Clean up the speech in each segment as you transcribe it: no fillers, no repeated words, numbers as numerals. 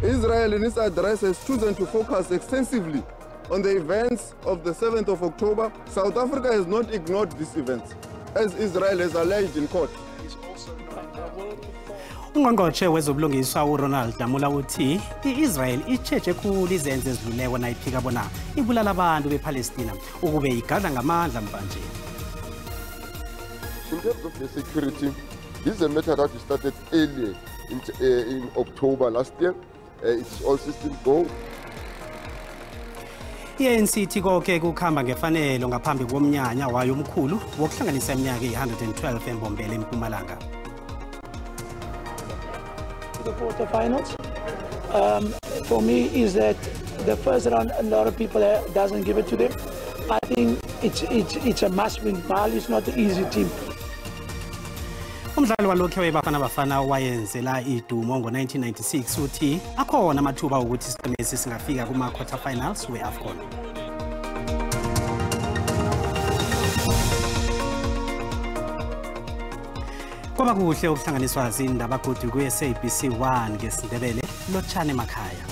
Israel in its address has chosen to focus extensively on the events of the 7th of October. South Africa has not ignored these events, as Israel has alleged in court. Ungqongqotjhe wezobulungiswa uRonald Damula uthi iIsrael icheche khulu izenzo ezidluleko nayiphika bona ibulala abantu bePalestina ukube igadla ngamandla mvanje. In terms of the security, this is a matter that we started earlier in October last year. It's all systems go. I-ANC ithi konke kukhamba ngefanelo ngaphambi komnyanya wayo omkhulu wokuhlanganisa iminyaka i-112 embombela eMpumalanga. The quarterfinals for me is that the first round a lot of people doesn't give it to them. I think it's a must-win. Mali is not an easy team. Umdlalo walokho webafana bafana wayenzela idumo ngo-1996 uthi akhona amathuba ukuthi isiqinesi singafika kuma-quarterfinals we-AFCON. Kwaba kuhle ukuhlanganiswa zindaba kodwa ku-SABC 1 ngesiNdebele lotshane emakhaya.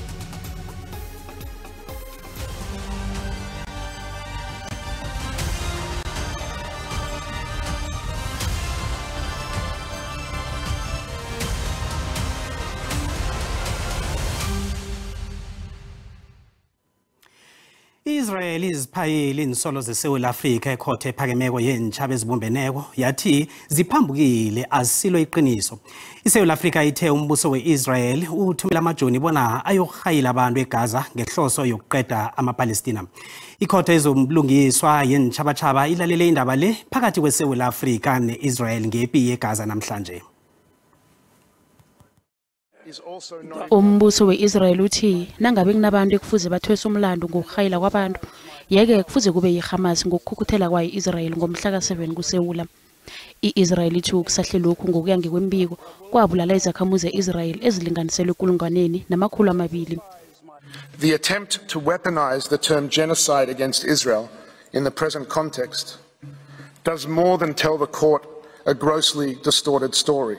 Israel iziphayile insolo zeSouth Africa ekhothe ephakemeko yenitshaba ezibumbeneko yathi ziphambukile azisilo iqiniso. ISouth Africa ithe umbuso weIsrael uthumela amajoni bona ayokhayila abantu eGaza ngehloso yokuqeda amaPalestina. Ikhothe ezobulungiswa yenitshaba ilalele indaba le phakathi kweSouth Africa neIsrael ngepi yeGaza namhlanje. Umbuso weIsrael uthi nangabe kunabantu ekufuze bathwesa umlando ngokukhayila kwabantu yeke kufuze kube yiHamas ngokukhukuthela kwayo iIsrael ngomhla ka7 kuSewula. iIsrael ithi ukusahle lokhu ngokuya ngekwembiko kwabulala izakhamuzi zeIsrael ezilinganiselwe kulungwaneni namakhulu amabili. The attempt to weaponize the term genocide against Israel in the present context does more than tell the court a grossly distorted story.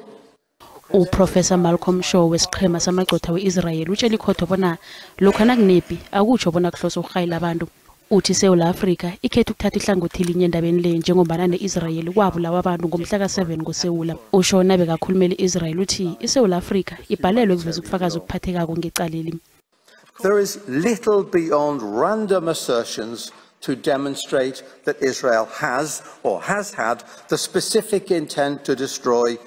Uprofessor Malcolm Shaw wesiqhema samagqotha weIsrael utshela ikhotho bona lokho nakunepi akutsho bona kuhloso ukukhayila abantu. Uthi South Africa ikhethe ukuthatha ihlangothi linye endabeni le njengoba neIsrael kwabulawa abantu ngomhla ka7 kuSewula. Usho nabe kakhulumeli iIsrael uthi iSouth Africa ibhalelwe ukuveza ukufakaza ukuphathekako ngecaleli. There is little beyond random assertions to demonstrate that Israel has or has had the specific intent to destroy,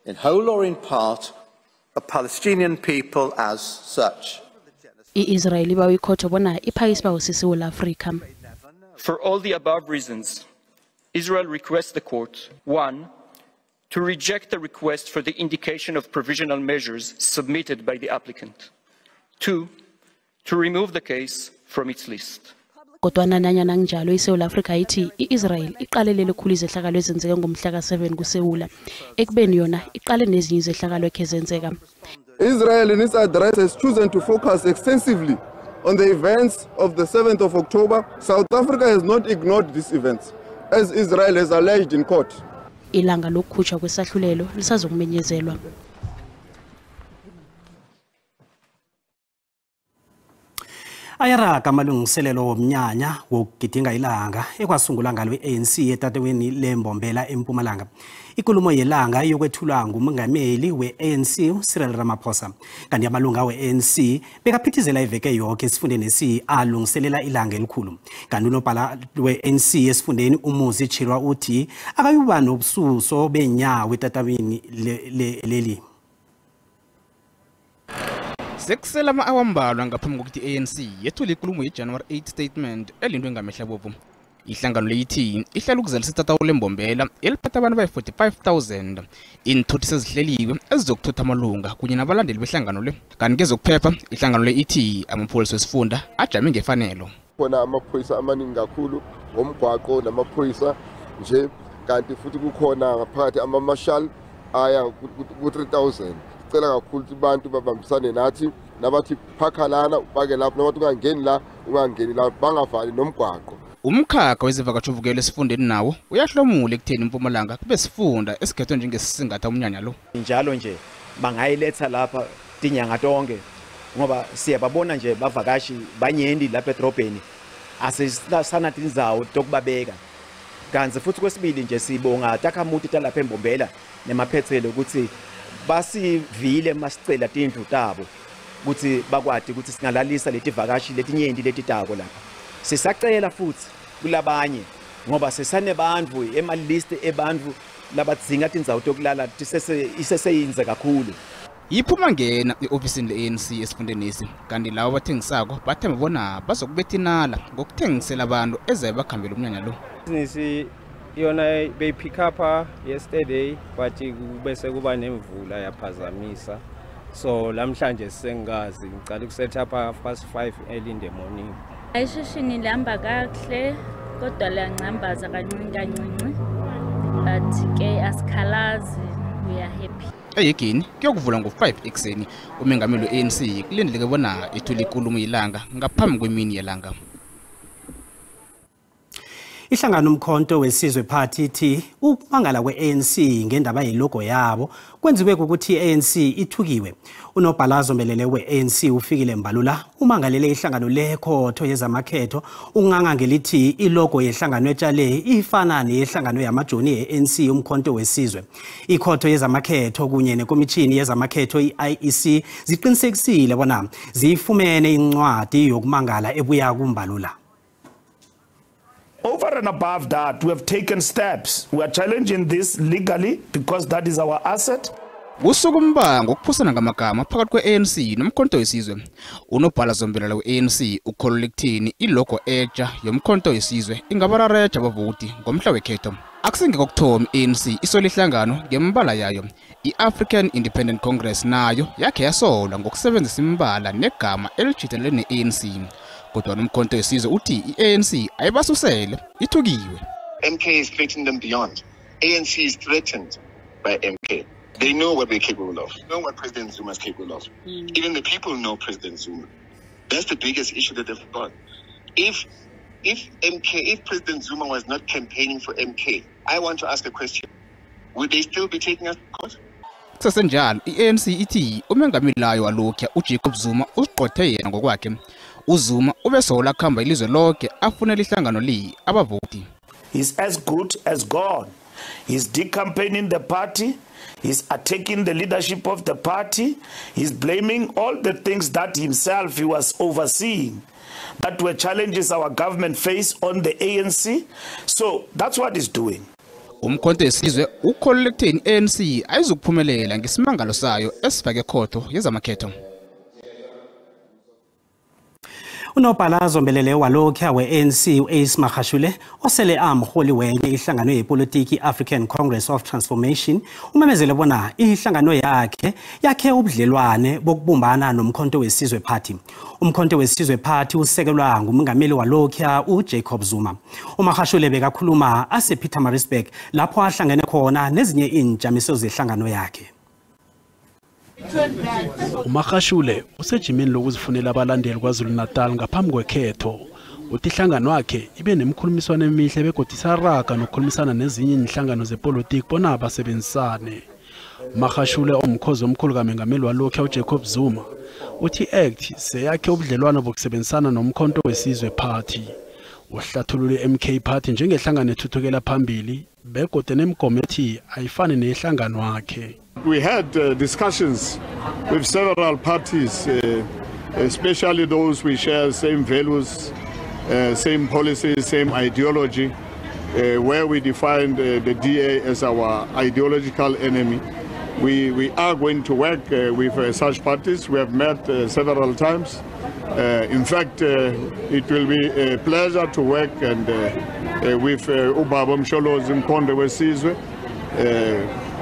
in whole or in part, the Palestinian people as such. iIsrael ibawa ikhotho bona iphakise bawo seSouth Africa. For all the above reasons, Israel requests the court, 1, to reject the request for the indication of provisional measures submitted by the applicant. 2, to remove the case from its list. Kodwana nanyana njalo iSouth Africa ithi iIsrael iqalelele khulu izehlakalo ezenzeke ngomhla ka7 kuSewula ekubeni yona iqale nezinye izehlakalo ekezenzeka. Israel in its address has chosen to focus extensively on the events of the 7th of October. South Africa has not ignored these events, as Israel has alleged in court. Ilanga lokukhutshwa kwesahlulelo lisazokumenyezelwa. Ayaraga amalungiselelo womnyanya wokugidinga ilanga ekwasungula ngalo iANC etatweni lembombela eMpumalanga. Ikulumo yelanga yokwethulwa ngumongameli weANC Cyril Ramaphosa. Kanti amalunga weANC bekaphithizela iveke yonke esifundeni alungiselela ilanga elikhulu. Kanti unobhala weANC esifundeni Umuzi Chirwa uthi akayuba nobususo benyawo etatawini leli. Sekusela ama-awambalwa ngaphambi kokuthi iANC yethule ikulumo yeJanuary 8 statement elindwe ngamehla bovu. Ihlangano leyithi ihlala ukuzalisa itatawu lembombela eliphatha abantu bayi-45,000 inthuthi sezihleliwe ezizokuthutha amalunga kunye nabalandeli behlangano le. Kanti kezokuphepha ihlangano le ithi amapholisa wesifunda ajame ngefanelo. Khona amaphoyisa amaningi kakhulu ngomgwaqo namaphoyisa nje, kanti futhi kukhona ngaphakathi ama-marshal aya ku-3,000. Cela kakhulu ukuthi abantu babambisane nathi nabathi phakha lana ubake lapho nabathi ungangeni la ungangeni la bangavali nomgwaqo. Umkhakha wezivakathovukelo esifundeni nawo uyahlomula ekutheni iMpumalanga kube sifunda esikhethwe njengesisingatha umnyanya lo. Njalo nje bangayiletha lapha tinyanga tonke ngoba siyababona nje bavakashi banyendi lapha edrobheni asisana tindzawo tokubabeka. Kanti futhi kwesibili nje sibonga takhamuti talapha eMbombela nemaphethelo ukuthi basivile masicela tindlu tabo ukuthi bakwadi ukuthi singalalisa leti vakashi letinyendi letitako lapha. Sisacela futhi kulabanye ngoba sesane bandvu emalist ebandvu labadzinga tindzawo tokulala iseseyinze kakhulu. Yiphuma ngena eofisini le-ANC esifundeni lesi kanti labo bathengisako bathemba bona bazokubetinala ngokuthengisela abantu ezabe bakhambela umnyanya lo. Business yona beyipick up yesterday but bese kuba nemvula yaphazamisa. So lamhlanje sengazi ngicela ukuset up 5:30 early in the morning. Ishishini lihamba kahle kodwa liyancambaza kancinci but ke asikhalazi, we are happy. Eyegini kuyokuvula ngo-5 ekseni umengameli we-ANC kulindeleke bona ethule ikulumo yelanga ngaphambi kwemini yelanga. Ihlangano umkhonto wesizwe party ithi ukubangala kwe-ANC ngendaba yelogo yabo kwenziwe ukuthi i-ANC ithukiwe. Unobhalazo mbelele we-ANC ufikile Mbalula umangalele ihlangano lekhotho yezamakhetho unganga ngelithi ilogo yehlangano etshale ifana nehlangano yamajoni ye-ANC umkhonto wesizwe. Ikhotho yezamakhetho kunye nekomitshini yezamakhetho i-IEC ziqinisekisile bona ziyifumene incwadi yokumangala ebuya kuMbalula. Over and above that, we have taken steps. We are challenging this legally because that is our asset. Usuku mbango ukuphusana ngamagama phakathi kwe-ANC nomkhonto wesizwe. Unobhalazo mbelele we-ANC ukholelwa ekuthini ilogo etsha yomkhonto wesizwe ingabarareja abavoti ngomhla wekhetho. Akusingekho ukuthoma i-ANC isole ihlangano ngembala yayo. I-African Independent Congress nayo yakhe yasolwa ngokusebenzisa imbala negama elijitelele ne-ANC. Kodwa nomkhonto wesizwe uthi i-ANC ayibasusele ithukiwe. MK is threatening them beyond. ANC is threatened by MK. They know what they're capable of. They know what President Zuma is capable of. Even the people know President Zuma. That's the biggest issue that they've got. If President Zuma was not campaigning for MK, I want to ask a question. Would they still be taking us to court? Kusenjalo i-ANC ithi umengameli layo walokhu uJacob Zuma uziqothe yena ngokwakhe. uZuma ubesola khamba ilizwe lonke afunela ihlangano li abavoti. He's as good as gone. He's decampaigning the party. He's attacking the leadership of the party. He's blaming all the things that himself he was overseeing that were challenges our government face on the ANC. So that's what he's doing. Umkhonto wesizwe ukholelwa ekutheni ANC ayizukuphumelela ngesimangalo sayo esifake ekhotho yezamakhetho. Unobhalazo mbelele walokhu we-ANC u-Ace Magashule osele amholi wenye ihlangano yepolitiki African Congress of Transformation umemezele bona ihlangano yakhe ubudlelwane bokubumbana nomkhonto wesizwe party. Umkhonto wesizwe party usekelwa ngumongameli walokhu uJacob Zuma. uMagashule bekakhuluma Pietermaritzburg lapho ahlangene khona nezinye injamiso zehlangano yakhe. uMagashule usejimeni lokuzifunela abalandeli kwaZulu-Natal ngaphambi kwekhetho. Uthi ihlangano yakhe ibe nemkhulumiswano emihle begodwa isaraga nokukhulumisana nezinye inhlangano zepolitiki bona abasebenzisane. uMagashule omkhozi omkhulu kamengameli walokhu uJacob Zuma uthi i-ACT seyakhe ubudlelwano bokusebenzisana nomkhonto wesizwe party. Uhlathulule MK party njengehlangano ethuthukela phambili begodwa nemigomo ethi ayifani nehlangano yakhe. We had discussions with several parties, especially those we share same values, same policies, same ideology, where we defined the DA as our ideological enemy. We are going to work with such parties. We have met several times. In fact, it will be a pleasure to work and with Ubaba Msholozi Mkhonto wesizwe.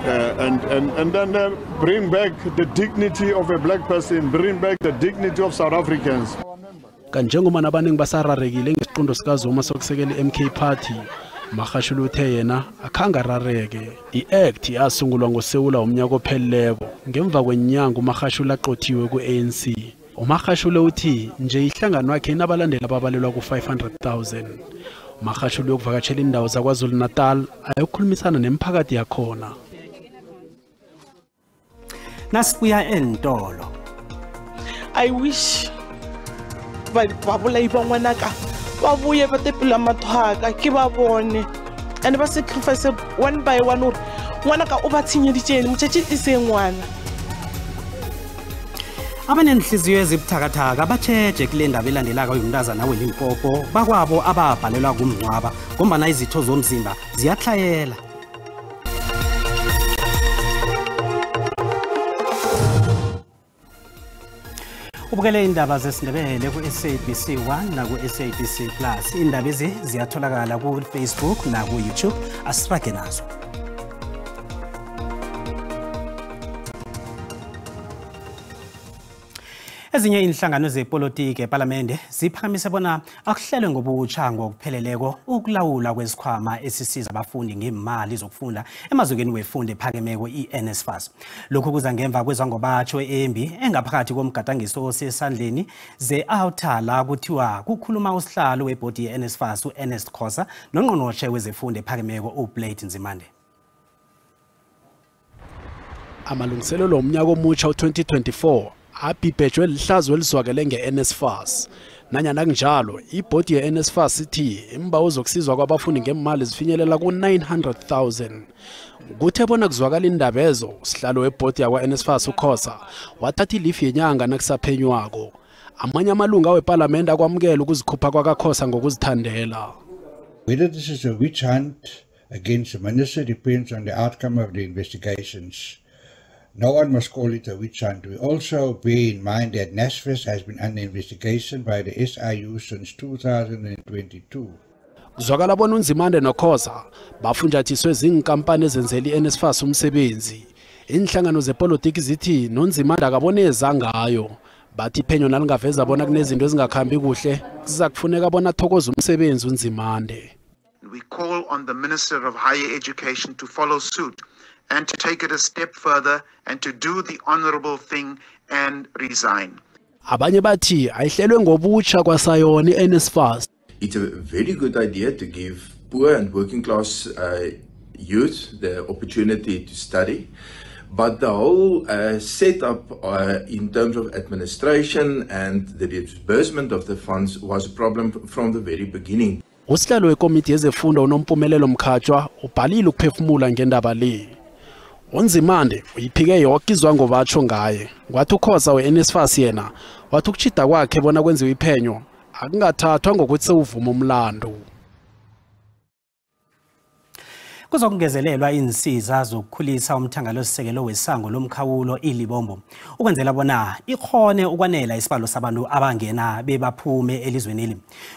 And then bring back the dignity of a black person, bring back the dignity of South Africans. Kanjengomana abaningi basararekile ngesiqondo sikaZuma sokusekela iMK party, Magashule uthe yena akhangarareke. I-ACT yasungulwa ngoSewula umnyaka opheleleko ngemva kwenyanga uMagashule aqothiwe ku-ANC. uMagashule uthi nje ihlangano yakhe inabalandeli ababalelwa ku-500,000. uMagashule ukuvakatshela indawo zaKwaZulu-Natal ayokhulumisana nemiphakathi yakhona. Nasibuya entolo. I wish ba bolai ba ngwanaka ba buye ba tepela mathaka ke ba bone and ba sacrifice one by one or ngwanaka o ba tshinyeditsene motšhetše e se ngwana. Abanenhliziyo ezibuthakathaka batsheje kule ndaba elandelako yomntazana weLimpopo bakwabo ababhalelwa kumngcwaba ngombana izitho zomzimba ziyahlayela. Ubukele indaba zesiNdebele ku SABC 1 na ku SABC Plus. Indaba ezi ziyatholakala ku Facebook na ku YouTube. Asirage nazo. Ezinye inhlangano zepolitiki eParliamente ziphakamise bona akuhlelwe ngobutsha ngokupheleleko ukulawula kwesikhwama esisiza abafundi ngemali zokufunda emazukeni wefundo ephakemeko iNSFAS. Lokhu kuza ngemva kwezangobatsho embi engaphakathi komgadangiso osesandleni ze-outer la kuthiwa kukhuluma usihlalo webhodi yeNSFAS uErnest Khosa nongqongqoshe wezefundo ephakemeko uBlade Nzimande. Amalungiselelo omnyaka omutsha u-2024 abhibhejwe lihlazo elizwakele nge-NSFAS. Nanyana kunjalo, ibhodi ye-NSFAS ithi imbawo zokusizwa kwabafundi ngemali zifinyelela ku-900,000. Kuthe bona kuzwakala indaba ezo, usihlalo webhodi yakwa-NSFAS uKhosa wathatha ilifu yenyanga nakusaphenywako. Amanye amalunga weParliament akwamukela ukuzikhupha kwakaKhosa ngokuzithandela. Whether this is a witch hunt against the minister depends on the outcome of the investigations. No one must call it a witch hunt. We also bear in mind that NSFAS has been under investigation by the SIU since 2022. Kuzwakala bona uNzimande noKhosa bafunjathiswe zinkampani ezenzela iNSFAS umsebenzi. Inhlangano zepolitiki zithi noNzimande akaboneza ngayo. Bathi phenyo nalingaveza bona kunezinto ezingakhambi kuhle kuza kufuneka bona athokoze umsebenzi uNzimande. We call on the Minister of Higher Education to follow suit and to take it a step further and to do the honorable thing and resign. Abanye bathi ayihlelwe ngobutsha kwasayona iNSFAS. It's a very good idea to give poor and working class youth the opportunity to study, but the whole setup in terms of administration and the disbursement of the funds was a problem from the very beginning. Usihlalo wekomiti yezefundo uNompumelelo Mkhatshwa ubhalile ukuphefumula ngendaba le. uNzimande uyiphike yonke izwango batsho ngaye. Kwathi uKhosa weNSFAS yena wathi ukuchida kwakhe bona kwenziwe iphenyo akungathathwa ngokuthi sewuvuma umlando. Kuzokungezelelwa insiza zokukhulisa umthangalosisekelo wesango lomkhawulo iLibombo ukwenzela bona ikhone ukwanela isibalo sabantu abangena bebaphume elizweneli.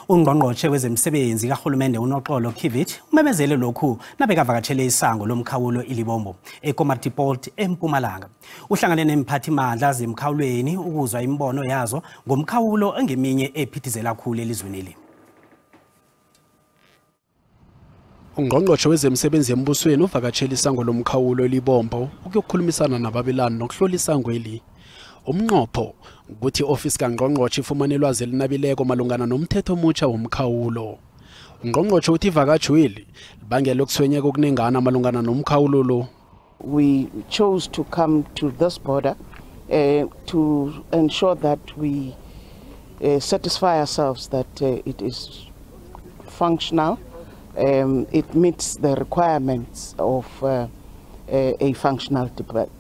Ungqongqoshe wezemsebenzi kaHulumende uNoxolo Kivit umemezele lokhu nabekavakatshele isango lomkhawulo iLibombo eKomatipoort eMpumalanga. Uhlangane nemphathimandla zemkhawulweni ukuzwa imbono yazo ngomkhawulo engeminye ephithizela kakhulu elizweneli. Ungqongqoshe wezemsebenzi embusweni uvakatshela isango lomkhawulo eLibombo ukuyokhulumisana nababelani nokuhlola isango eli. Umnqopho ukuthi iofisi kaNgqongqoshe ifumane ulwazi elinabileko malungana nomthetho omutsha womkhawulo. Ungqongqoshe uthi ivakatshweli libangela ukuswenyeka okunengana malungana nomkhawulo lo. We chose to come to this border to ensure that we satisfy ourselves that it is functional. It meets the requirements of a functional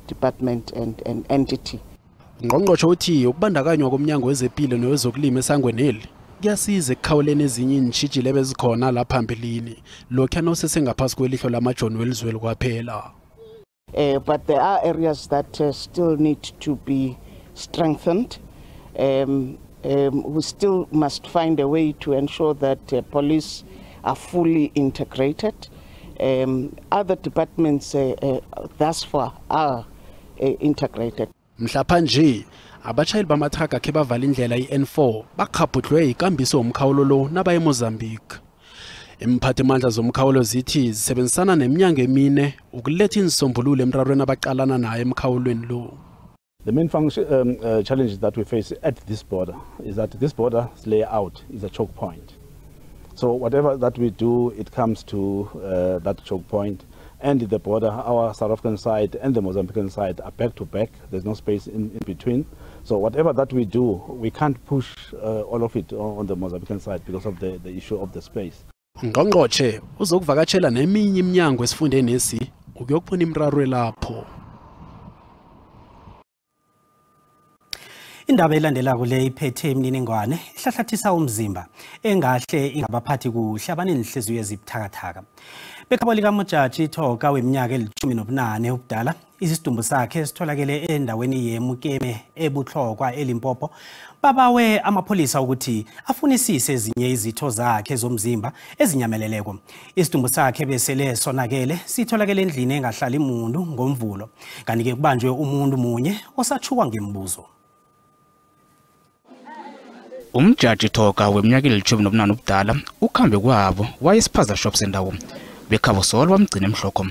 department and entity. Ungqongqoshe uthi ukubandakanywa komnyango wezempilo newezokulima esangweneli kuyasiza ekukhawuleni ezinye inshijile bezikhona lapha phambili lokho anosesengaphansi kwelihlo lamajoni welizweli kwaphela. But there are areas that still need to be strengthened. We still must find a way to ensure that police are fully integrated. Other departments thus far are integrated. Mhlapha nje abashayeli bamathraga ke bavala indlela iN4 bakhabhutlwe ikambiso omkhawulo lo nabaye eMozambique. Imphathimandla zomkhawulo zithi zisebenzisana neminyango emine ukuletha insombululo emrarweni abaqalana naye emkhawulweni lo. The main challenge that we face at this border is that this border's layout is a choke point. So whatever that we do, it comes to that choke point, and the border, our South African side and the Mozambican side are back to back. There's no space in between. So whatever that we do, we can't push all of it on the Mozambican side because of the issue of the space. Ngqongqotjhe uzokuvakatshela neminye iminyango esifundeni lesi ukuyokufuna imraro lapho. Indaba elandelako le iphethe imininingwane ihlahlathisa umzimba engahle ingabaphathi kuhle abanenhliziyo ezibuthakathaka. Bekhabo likaMjaji Thoka weminyaka eli-18 ubudala, isidumbu sakhe sitholakele endaweni yemukeme ebuhlokwa eLimpopo. Babawe amapholisa ukuthi afunisise ezinye izitho zakhe zomzimba ezinyameleleko. Isidumbu sakhe besele sonakele sitholakele endlini engahlali umuntu ngomvulo. Kanti-ke kubanjwe umuntu munye osathuka ngembuzo. Umjaji Thoka weminyaka eli-18 ubudala ukhambe kwabo wayesiphaza shop sendawo. Bekhabo solo bamgcina emhloko.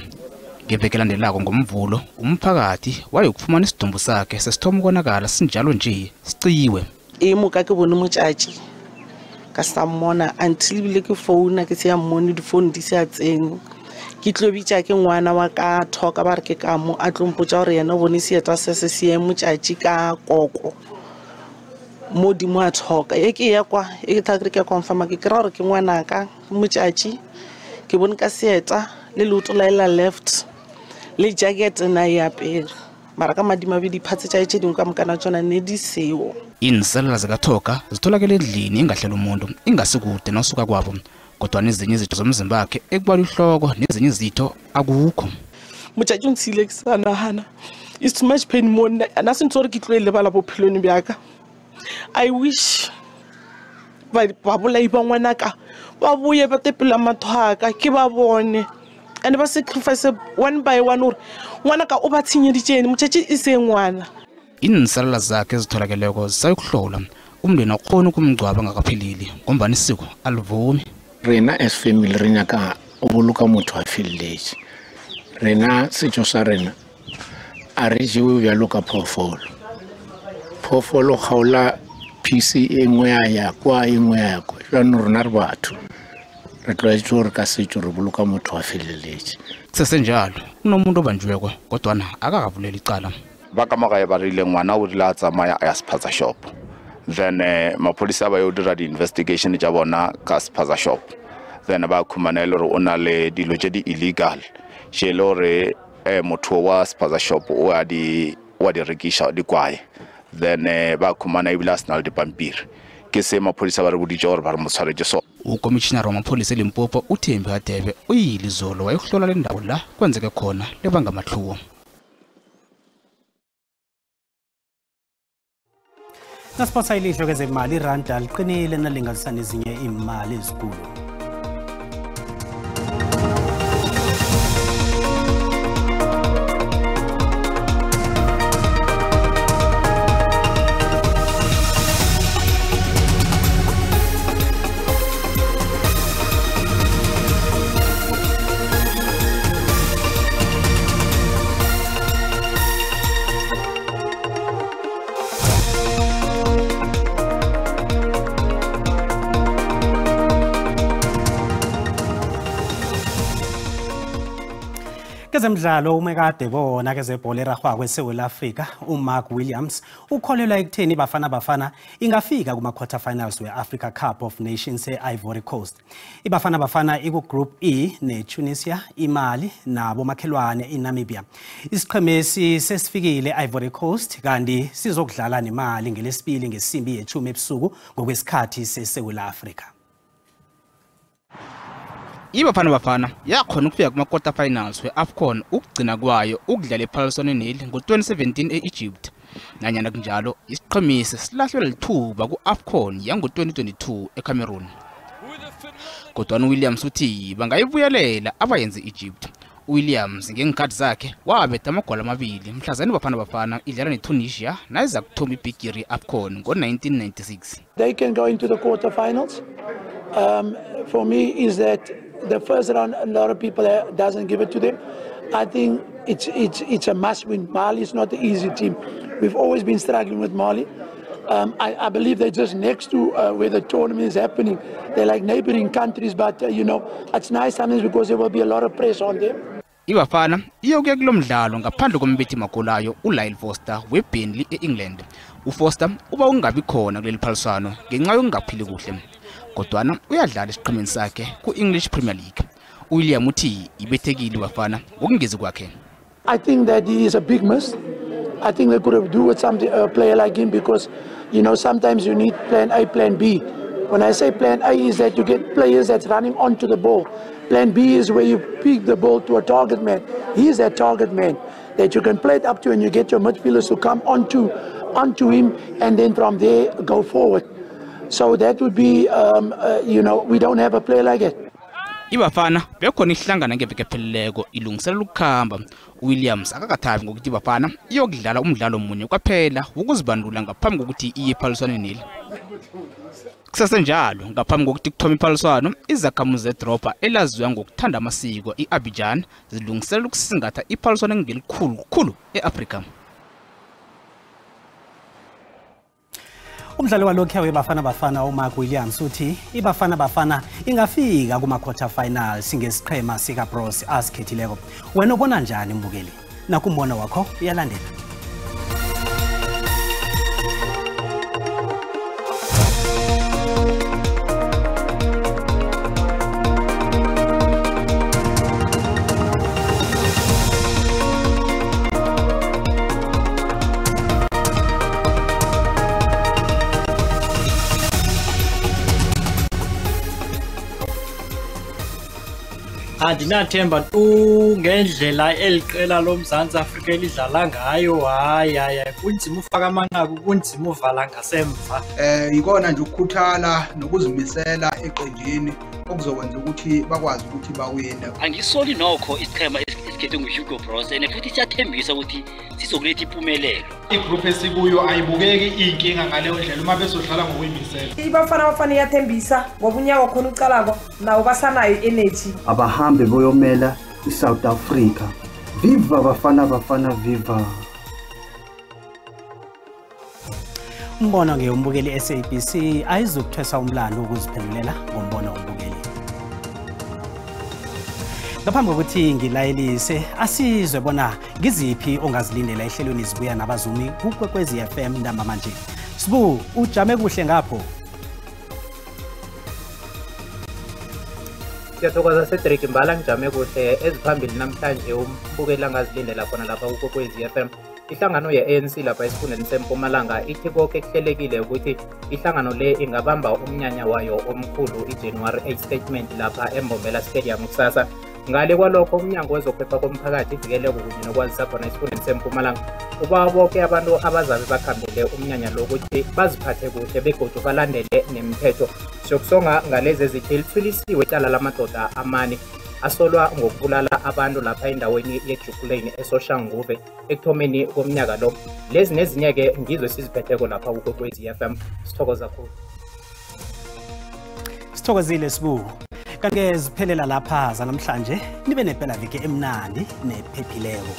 Ngeveke elandelako ngomvulo umphakathi wayokufumana isidumbu sakhe sesithoma ukonakala sinjalo nje siciwe. Imuka ke bone motjatji ka samona until bile ke phone ke se ya mmone di phone di se a tseng. Ke tlobitsa ke ngwana wa ka Thoka ba re ke ka mo a tlompotsa hore yena bone seeta se se motjatji ka koko. Modi mo a Thoka e ke ya kwa e thakre ke confirm ke kra hore ke ngwana ka motjatji ke bone ka seeta le luto la ela left le jacket na ya pere mara ka madima be di phatse tsa etše dingwe ka mokana tsona ne di seo. Inselela zikaThoka zitholakele endlini engahlela umuntu ingasikude nosuka kwabo, kodwa nezinye izitho zomzimba wakhe ekubala ihloko nezinye izitho akukho. Motjatji ntsile ke sana hana it's too much pain mo na sentsore ke tloele bala bophelong bjaka. I wish ba bolai ba ngwana ka ba buye ba tepela mathaka ke ba bone and ba sacrifice one by one hore ngwana ka o ba tshinyeditšene motjatji e se ngwana. Inselela zakhe ezitholakeleko zisayikuhlola umndeni akghona ukumgcwaba ngakaphilili ngombani isiko alivumi. Rena as family re nyaka o boloka motho a feleletse. Rena setšo sa rena a re jewe bjalo ka phoofolo. Phoofolo kgaola pisi e nngwe ya kwa e nngwe ya kwa jwanong rona re batho re tlwaetse gore ka setšo re boloka motho a feleletse. Sesenjalo unomuntu obanjiweko kodwana akakavulela icala. Ba ka magae ba rile ngwana o rile a tsamaya a sephaza shop, then maphodisa ba yo dira di-investigation tša bona ka sephaza shop, then ba khumana e le gore o na le dilo tše di-illegal še le gore motho wa sephaza shop o a di rekiša di kwae, then ba khumana ebile a sena le dipampiri ke se maphodisa ba re boditše gore ba re mo tshwaretše so. Ukomishinara wamapholisa eLimpopo uThembi Hadebe uyile izolo wayokuhlola le ndawo la kwenzeke khona lebangamahluwo. Nasiphosa ilihlo kezemali iranda liqinile nalinganiswa nezinye imali ezikulu. Kezemidlalo umekade bona kezebhola eragwako eSouth Africa uMark Williams ukholelwa ekutheni iBafana ingafika kuma-quarter finals we-Africa Cup of Nations e-Ivory Coast. iBafana iku-Group E neTunisia, iMali nabomakhelwane iNamibia. Isiqhemesi sesifikile e-Ivory Coast kanti sizokudlala neMali ngelesibili ngesimbi ye-10 ebusuku ngokwesikhathi seSouth Africa. iBafana yakhona ukufika kuma-quarter finals we-AFCON ukugcina kwayo ukudlala ephaliswaneni ngo-2017 e-Egypt. Nanyana kunjalo isiqhemisi silahlelwe lithuba ku-AFCON yango-2022 eCameroon. Kodwa uWilliams uthi bangayibuyelela abayenze e-Egypt. uWilliams ngengikhathi zakhe wabetha amagoli amabili mhlazana iBafana idlala neTunisia nayiza kuthoma ibhigiri ye-AFCON ngo-1996. They can go into the quarterfinals. For me is that the first round a lot of people doesn't give it to them. I think it's a must win. Mali is not the easy team. We've always been struggling with Mali. I believe they're just next to where the tournament is happening. They're like neighboring countries, but you know, it's nice sometimes because there will be a lot of pressure on them. iBafana iyokuya kulomdlalo ngaphandle kombethi magolayo uLyle Foster weBurnley eEngland. uFoster uba ungabi khona kuleli phaliswano ngenxa yokungaphili kuhle, kodwana uyadlala esiqhemeni sakhe ku-English Premier League. uWilliam uthi ibethekile iBafana ngokungezi kwakhe. I think that he is a big miss. I think they could have do with something a player like him because, you know, sometimes you need plan A, plan B. When I say plan A is that you get players that's running onto the ball. Plan B is where you pick the ball to a target man. He is that target man that you can play it up to, and you get your midfielders to come onto him, and then from there go forward. So that would be, you know, we don't have a player like it. iBafana bekhona ihlangana ngeveke pheleleko ilungiselela ukukhamba. uWilliams akakathabi ngokuthi iBafana iyokudlala umdlalo munye kwaphela ukuzibandula ngaphambi kokuthi iye ephaliswaneni leli. Kusesenjalo ngaphambi kokuthi kuthome iphaliswano, izakhamuzi zedrobha elaziwa ngokuthanda amasiko iAbidjan zilungiselela ukusingatha iphaliswano engelikhulu eAfrika. Umdlalo walokhu weBafana Bafana uMark Williams uthi iBafana Bafana ingafika kuma-quarter final singesiqhema sikaBros asikhethileko. Wena ubona njani mbukeli? Nakumbono wakho uyalandela. Andinathemba tu ngendlela eliqela loMzantsi Afrika elidlala ngayo. Hayi kunzima ufaka amanqaku, kunzima uvala ngasemva. Yikona nje ukukhuthala nokuzimisela eqenjini okuzokwenza ukuthi bakwazi ukuthi bawine. Angisoli nokho isiqhema esikhethwe nguHugo Bros and futhi siyathembisa ukuthi sizokuletha impumelelo. Igroup esikuyo ayibukeki inkinga ngaleyo ndlela uma bezodlala ngokuyimisela. iBafana Bafana iyathembisa ngoba unyaka khona uqalako nawo basanayo energy. Abahambe boyomela iSouth Africa. Viva Bafana Bafana, viva. Umbono ngeumbukeli SABC ayizukuthwesa umlando ukuziphendulela ngombono wombukeli. Ngaphambi kokuthi ngilayelise asizwe bona ngiziphi ongazilindela ehlelweni zibuya nabazumi kuKwekwezi FM ndamba manje. Sibu ujame kuhle ngapho. Siyathokoza Cedric Mbala ngijame kuhle eziphambili namhlanje umbukeli angazilindela khona lapha kuKwekwezi FM. Ihlangano ye-ANC lapha esifundeni seMpumalanga ithi konke kuhlelekile ukuthi ihlangano le ingabamba umnyanya wayo omkhulu iJanuary 8 statement lapha eMbombela Stadium kusasa. Ngale kwalokho umnyango wezokuphepha komphakathi ivikeleko kunye nokwazisa khona esifundeni seMpumalanga uba bonke abantu abazabe bakhambele umnyanya lo ukuthi baziphathe kuhle begodu balandele nemithetho. Siyokusonga ngalezi ezithile litshwilisiwe icala lamadoda amane asolwa ngokubulala abantu lapha endaweni yeJukulane eSoshanguve ekuthomeni komnyaka lo. Lezi nezinye-ke ngizo siziphetheko lapha kuKwekwezi FM. Sithokoza kakhulu. Sithokozile Sibu. Kanti ziphelela lapha zanamhlanje nibe nepela viki emnandi nephephileko.